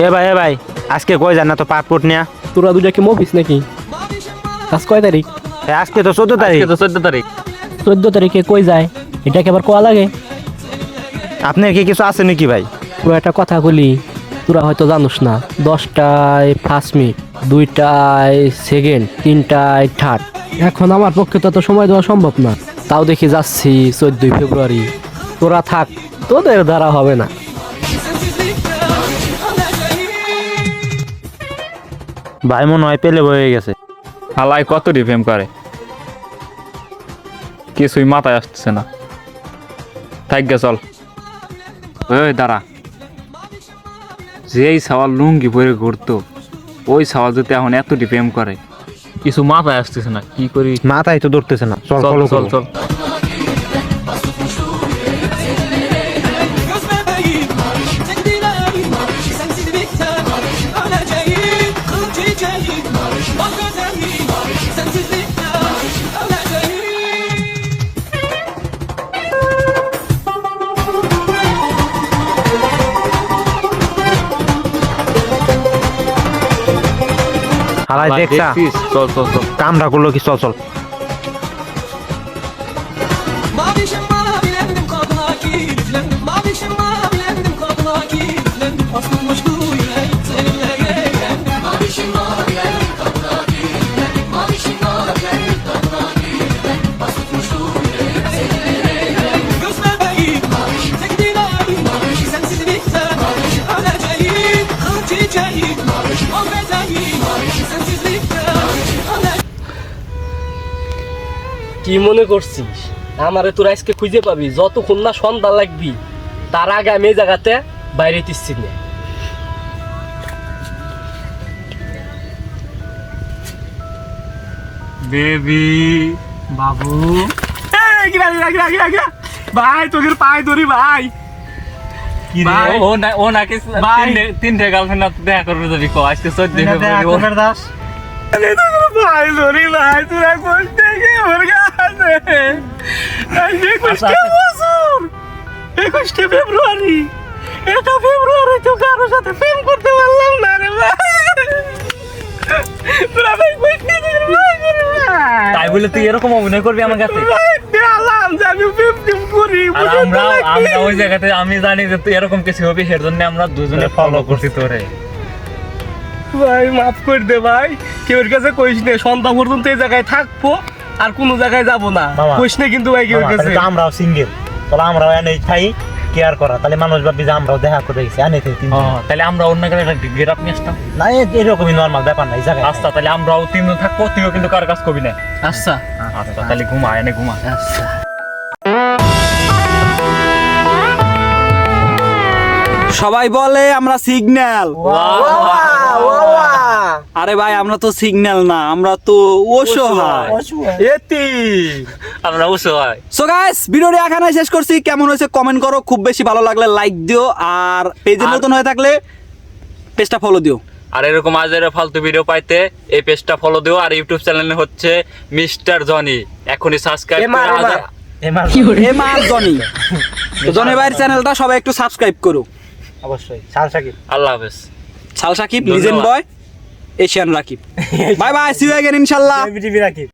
এ ভাই আজকে কই যান না তো পাসপোর্ট নিয়া? তোরা দুটা কি মফিস নাকি? আজ কয় তারিখ? আজকে তো 14 তারিখ। 14 তারিখে কই যায় এটা কি আবার কোয়া লাগে? আপনার কি কিছু আছে নাকি ভাই? তোরা একটা কথা বলি, তোরা হয়তো জানোস না, 10টায় ফার্স্ট মিনিট, 2টায় সেকেন্ড, 3টায় থার্ড। এখন আমার পক্ষে তো সময় দেওয়া সম্ভব না, তাও দেখি যাচ্ছি 14 ফেব্রুয়ারি। তোরা থাক, তোদের দ্বারা হবে না। ভাই মনে হয় পেলে বয়ে গেছে। হালাই কত ডিফেম করে, কিছুই মাথায় আসতেছে না। থাকবে চল। ওই দাঁড়া, যেই সওয়াল লুঙ্গি পরে ঘুরতো ওই সওয়াল যদি এখন এত ডিফেম করে, কিছু মাথায় আসতেছে না, কি করি মাথায় তো ধরতেছে না। চল চল চল চল। হালাই দেখছা চল চল চল। কামরা করলো কি? চল চল। কি মনে করছিস আমারে তোরা আজকে খুঁজে পাবি? যতক্ষণ না সন্ধ্যা লাগবি তার আগে আমি এই জায়গাতে বাইরে দিচ্ছি না। বেবি বাবু ভাই তোদের পায়ে ধরি ভাই। ও নাকি তিনটে গার্লফ্রেন্ড দেখা করবে যদি কো আজকে 14 ফেব্রুয়ারি দাস ভাই ধরি ভাই, তোরা কষ্ট থেকে ওর কাছে 21 ফেব্রুয়ারি, এটা ফেব্রুয়ারি তো কারোর সাথে প্রেম করতে পারলাম না রে ভাই। তোরা ভাই তাই বলে তুই এরকম অভিনয় করবি আমার কাছে? আমি প্রেম করি। আমরা ওই জায়গাতে আমি জানি যে তুই এরকম কিছু হবে, এর জন্য আমরা দুজনে ফলো করছি তোরে। ভাই মাফ করে দে ভাই, কেউর কাছে কইস না, সন্ধ্যা পর্যন্ত এই জায়গায় থাকবো আর কোনো জায়গায় যাব না, কইস না কিন্তু ভাই কেউর কাছে। আমরাও সিঙ্গেল, তাহলে আমরাও এনে খাই কেয়ার করা, তাহলে মানুষ ভাববে যে আমরাও দেখা করে গেছি। আনে তাহলে আমরা অন্য কারো একটা গেট আপ নিয়ে আসতাম না, এরকমই নর্মাল ব্যাপার না এই জায়গায়। আচ্ছা তাহলে আমরাও তিনজন থাকবো, তুইও কিন্তু কার কাজ করবি না। আচ্ছা আচ্ছা তাহলে ঘুমা, এনে ঘুমা। আচ্ছা। সবাই বলে আমরা সিগন্যাল। আরে ভাই আমরা তো সিগন্যাল না, আমরা তো অসহায়। আমরা অসহায়। সো গাইস ভিডিওটি এখানে শেষ করছি। কেমন হয়েছে কমেন্ট করো, খুব বেশি ভালো লাগলে লাইক দিও, আর পেজে নতুন হয়ে থাকলে পেজটা ফলো দিও। আর এরকম আজের ফালতু ভিডিও পাইতে এই পেজটা ফলো দিও। আর ইউটিউব চ্যানেল হচ্ছে মিস্টার জনি, এখনই সাবস্ক্রাইব করে এমআর জনি, জনি ভাইয়ের চ্যানেলটা সবাই একটু সাবস্ক্রাইব করো অবশ্যই। সাল সাকিব, আল্লাহ হাফেজ। সাল Sakib, legend boy, Asian Rakib. Bye bye, see you again ইনশাআল্লাহ। রাকিব।